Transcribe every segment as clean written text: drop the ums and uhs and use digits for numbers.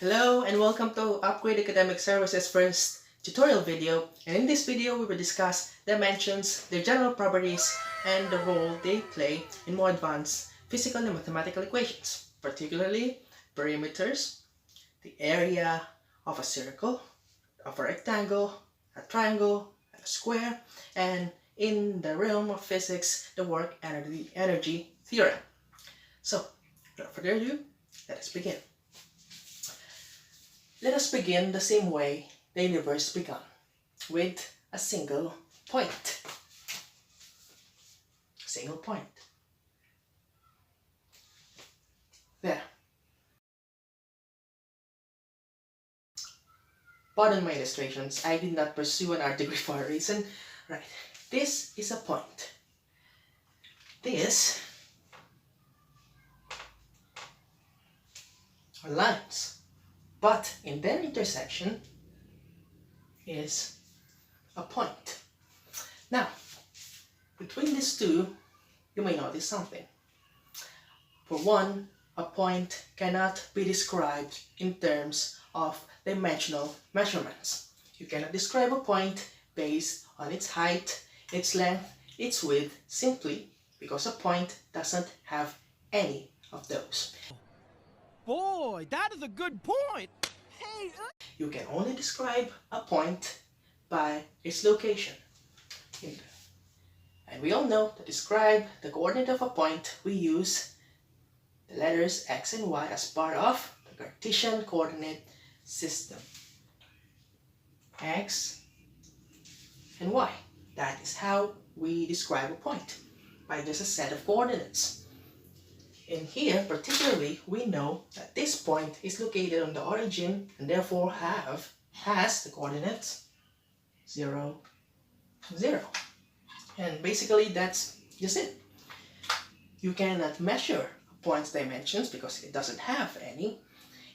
Hello and welcome to Upgrade Academic Services first tutorial video, and in this video we will discuss dimensions, their general properties, and the role they play in more advanced physical and mathematical equations, particularly perimeters, the area of a circle, of a rectangle, a triangle, a square, and in the realm of physics, the work energy theorem. So, without further ado, let us begin. Let us begin the same way the universe began, with a single point. Single point. There. Pardon my illustrations, I did not pursue an art degree for a reason. Right, this is a point. This are lines. But in their intersection is a point. Now, between these two, you may notice something. For one, a point cannot be described in terms of dimensional measurements. You cannot describe a point based on its height, its length, its width, simply because a point doesn't have any of those. Boy, that is a good point! Hey! You can only describe a point by its location. And we all know to describe the coordinate of a point, we use the letters x and y as part of the Cartesian coordinate system. X and y. That is how we describe a point, by just a set of coordinates. In here, particularly, we know that this point is located on the origin and therefore has the coordinates 0, 0. And basically, that's just it. You cannot measure a point's dimensions because it doesn't have any.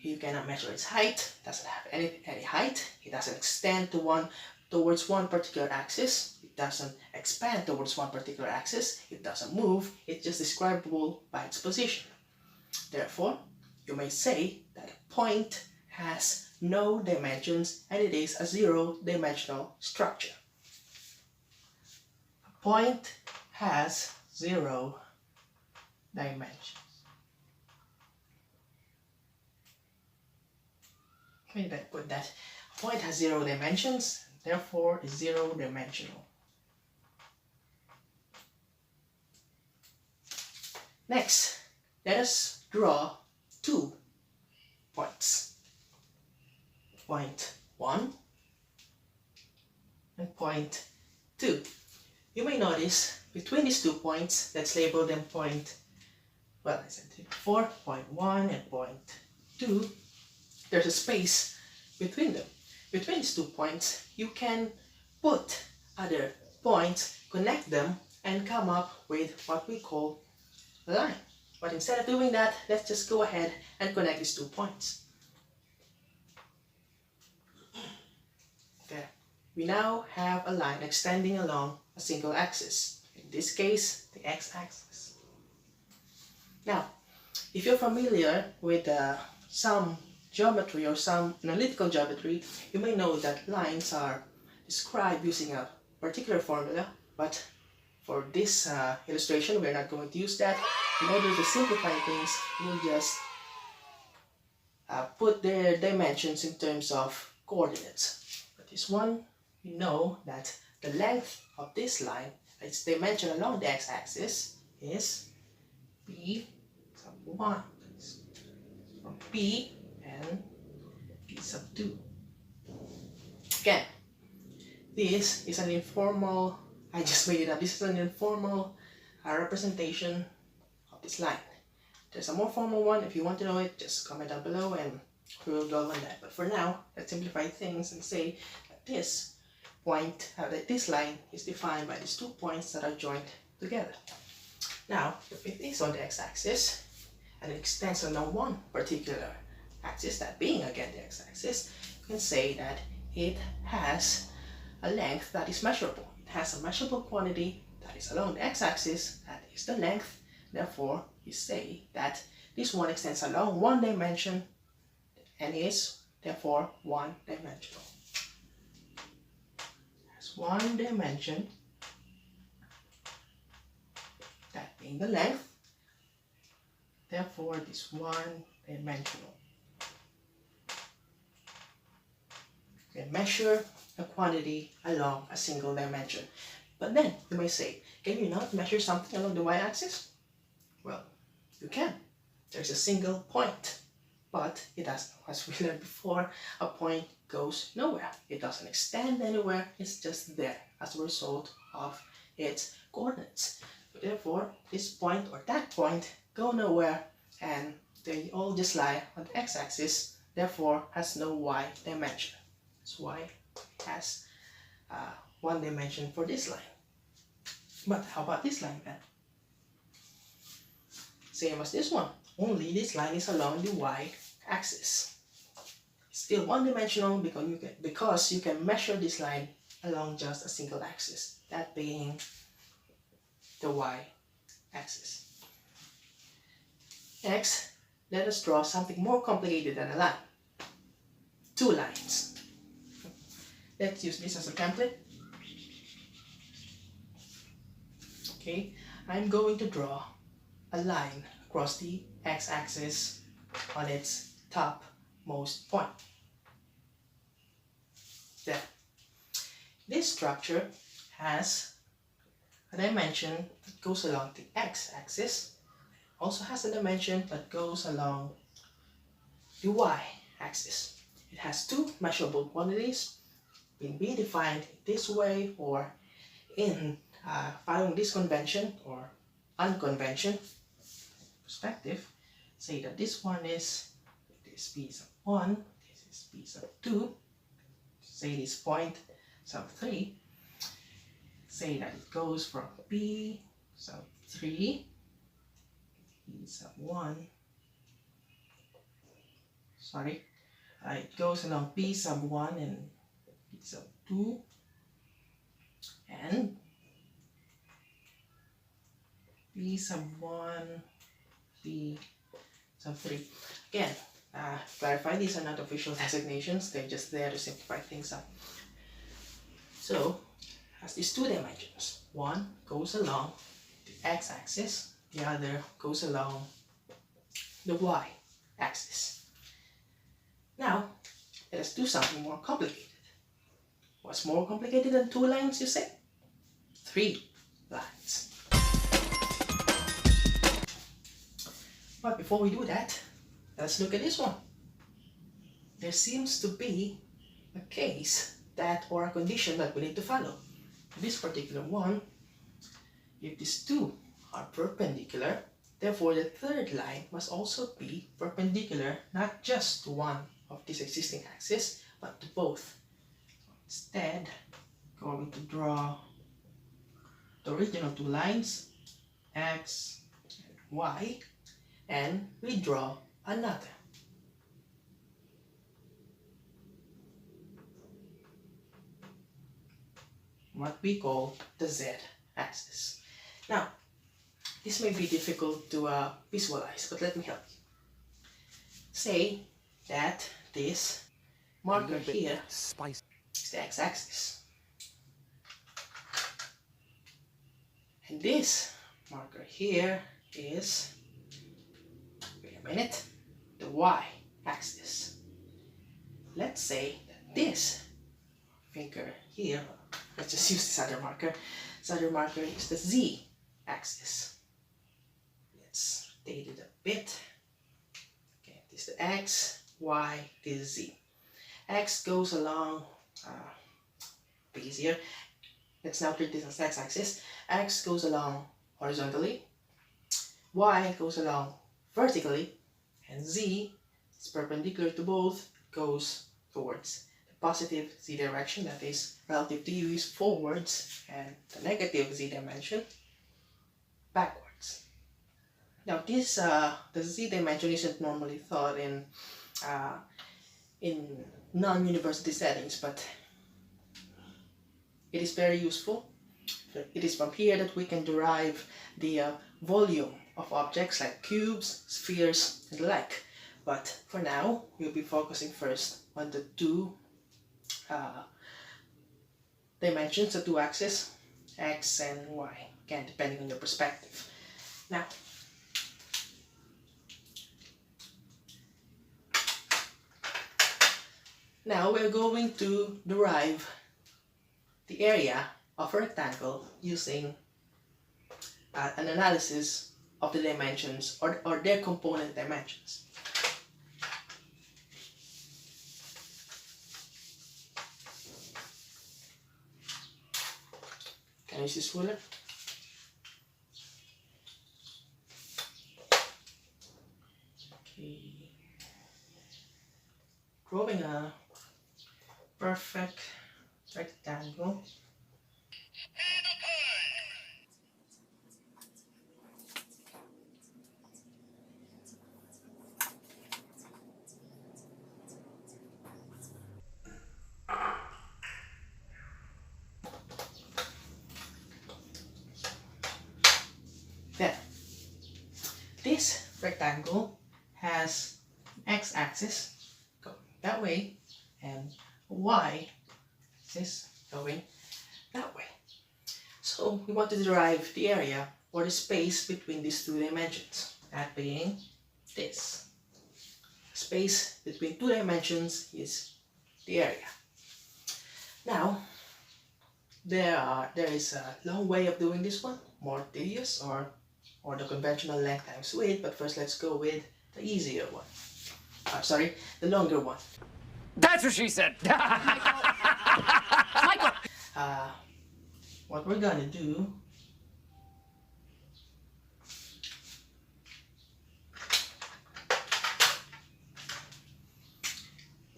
You cannot measure its height, it doesn't have any height. It doesn't extend towards one particular axis. It doesn't expand towards one particular axis. It doesn't move. It's just describable by its position. Therefore, you may say that a point has no dimensions and it is a zero-dimensional structure. A point has 0 dimensions. Okay, then put that. A point has 0 dimensions, therefore is zero-dimensional. Next, let us draw 2 points. Point 1 and point 2. You may notice between these 2 points, let's label them point, well, I said before, point 1 and point 2. There's a space between them. Between these 2 points, you can put other points, connect them, and come up with what we call a line. But instead of doing that, let's just go ahead and connect these 2 points. There. We now have a line extending along a single axis. In this case, the x-axis. Now, if you're familiar with some geometry or some analytical geometry, you may know that lines are described using a particular formula, but for this illustration, we're not going to use that. In order to simplify things, we'll just put their dimensions in terms of coordinates. For this one, we know that the length of this line, its dimension along the x-axis, is b sub 1. From p and p sub 2. Again, this is an informal, I just made it up, this is an informal representation of this line. There's a more formal one. If you want to know it, just comment down below and we will go on that. But for now, let's simplify things and say that this point, that this line is defined by these 2 points that are joined together. Now, if it is on the x-axis and it extends along one particular axis, that being again the x-axis, you can say that it has a length that is measurable. It has a measurable quantity that is along the x-axis, that is the length. Therefore, you say that this one extends along one dimension and is therefore one-dimensional. Has one dimension, that being the length, therefore it is one-dimensional. You can measure a quantity along a single dimension. But then you may say, can you not measure something along the y-axis? Well, you can. There's a single point, but it does, as we learned before, a point goes nowhere. It doesn't extend anywhere, it's just there as a result of its coordinates. So therefore, this point or that point go nowhere, and they all just lie on the x-axis, therefore has no y dimension. That's why it has one dimension for this line. But how about this line then? Same as this one, only this line is along the y-axis. Still one-dimensional because you can measure this line along just a single axis, that being the y-axis. Next, let us draw something more complicated than a line. Two lines. Let's use this as a template. Okay, I'm going to draw a line across the x-axis on its topmost point. Then, this structure has a dimension that goes along the x-axis, also has a dimension that goes along the y-axis. It has two measurable quantities, being be defined this way or in following this convention or unconvention perspective. Say that this one is this p sub 1, this is p sub 2, say this point sub 3, say that it goes from p sub 3, p sub 1, it goes along p sub 1 and p sub 2, and p sub 1, p sub 3. Again, clarify, these are not official designations, they're just there to simplify things up. So, has these two dimensions. One goes along the x-axis, the other goes along the y-axis. Now, let us do something more complicated. What's more complicated than two lines, you say? Three lines. But before we do that, let's look at this one. There seems to be a case that, or a condition that we need to follow. This particular one, if these two are perpendicular, therefore the third line must also be perpendicular not just to one of these existing axes, but to both. Instead, going to draw the original two lines, x and y, and we draw another. What we call the z-axis. Now, this may be difficult to visualize, but let me help you. Say that this marker here is the x-axis. And this marker here is, wait a minute, the y-axis. Let's say that this finger here, let's just use this other marker. This other marker is the z-axis. Let's rotate it a bit. Okay, this is the x, y, this is z. X goes along, easier. Let's now treat this as x-axis. X goes along horizontally, y goes along vertically, and z is perpendicular to both, goes towards the positive z direction, that is relative to u is forwards, and the negative z dimension backwards. Now this the z dimension isn't normally thought in non-university settings, but it is very useful. It is from here that we can derive the volume of objects like cubes, spheres, and the like. But for now, we'll be focusing first on the two dimensions, the two axes, x and y, again depending on your perspective. Now we're going to derive the area of a rectangle using an analysis of the dimensions or their component dimensions. Can you see this ruler? Okay. Drawing a perfect rectangle. Then, this rectangle has x-axis going that way and y-axis going that way. So we want to derive the area or the space between these two dimensions, that being this. Space between two dimensions is the area. Now, there is a long way of doing this one, more tedious, or the conventional length times width, but first let's go with the easier one. Sorry, the longer one. That's what she said. Michael! What we're gonna do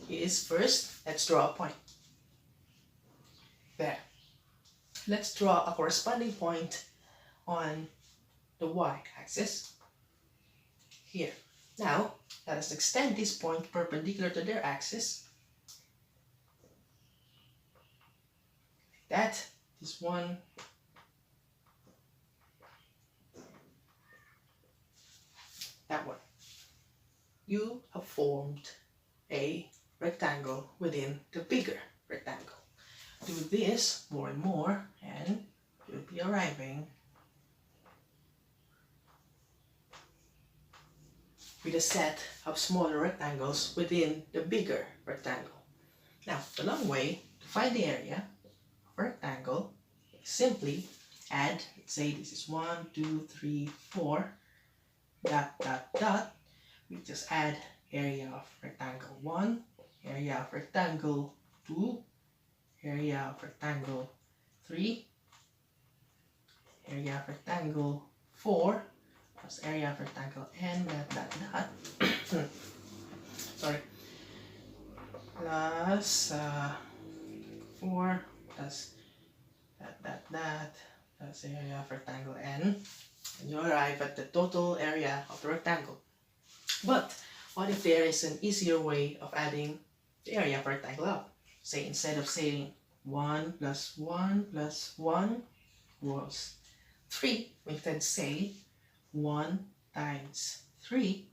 is first, let's draw a point. There. Let's draw a corresponding point on the y-axis here. Now, let us extend this point perpendicular to their axis. That is one. That one. You have formed a rectangle within the bigger rectangle. Do this more and more, and you'll be arriving with a set of smaller rectangles within the bigger rectangle. Now, the long way to find the area of a rectangle is simply add, let's say this is 1, 2, 3, 4, dot, dot, dot. We just add area of rectangle 1, area of rectangle 2, area of rectangle 3, area of rectangle 4, plus area of rectangle n, dot, dot, dot. Sorry. Plus 4, plus dot, dot, dot, plus area of rectangle n. And you arrive at the total area of the rectangle. But what if there is an easier way of adding the area of a rectangle up? Say, instead of saying 1 plus 1 plus 1 equals 3, we instead say 1 times 3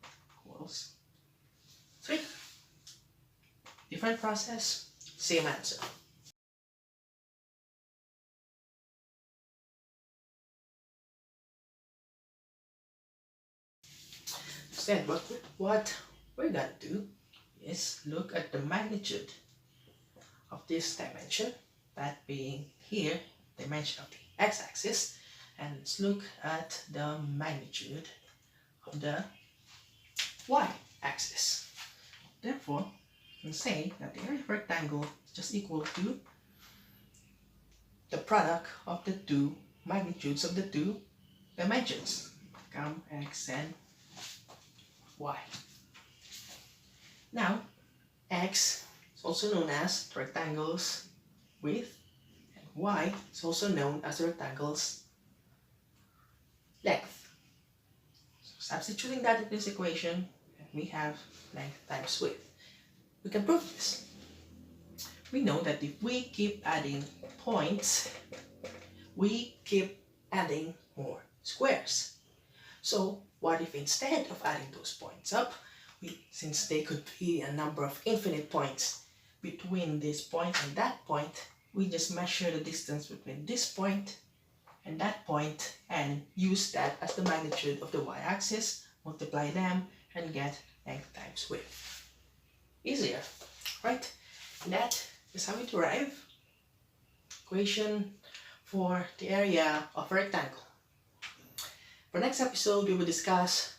equals 3. Different process, same answer. Instead, what we're gonna do is look at the magnitude of this dimension, that being here, dimension of the x-axis, and let's look at the magnitude of the y-axis. Therefore, we can say that the area of a rectangle is just equal to the product of the two magnitudes of the two dimensions, x and y. Now, x is also known as the rectangle's width, and y is also known as the rectangle's length. So substituting that in this equation, we have length times width. We can prove this. We know that if we keep adding points, we keep adding more squares. So what if instead of adding those points up, since they could be a number of infinite points between this point and that point, we just measure the distance between this point and that point and use that as the magnitude of the y-axis, multiply them, and get length times width. Easier, right? And that is how we derive equation for the area of a rectangle. For next episode, we will discuss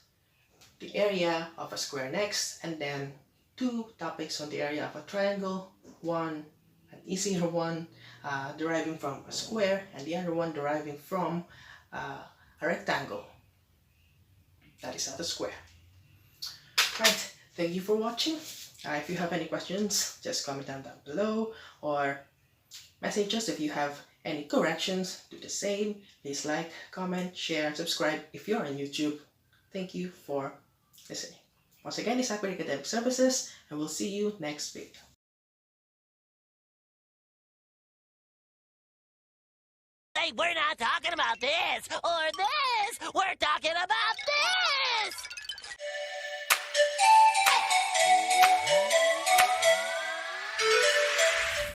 the area of a square next, and then 2 topics on the area of a triangle. One, an easier one, deriving from a square, and the other one deriving from a rectangle. That is not a square. Right, thank you for watching. If you have any questions, just comment down below or message us if you have any corrections. Do the same. Please like, comment, share, subscribe if you're on YouTube. Thank you for listening. Once again, this is Aquatic Academic Services, and we'll see you next video. Hey, we're not talking about this or this. We're talking about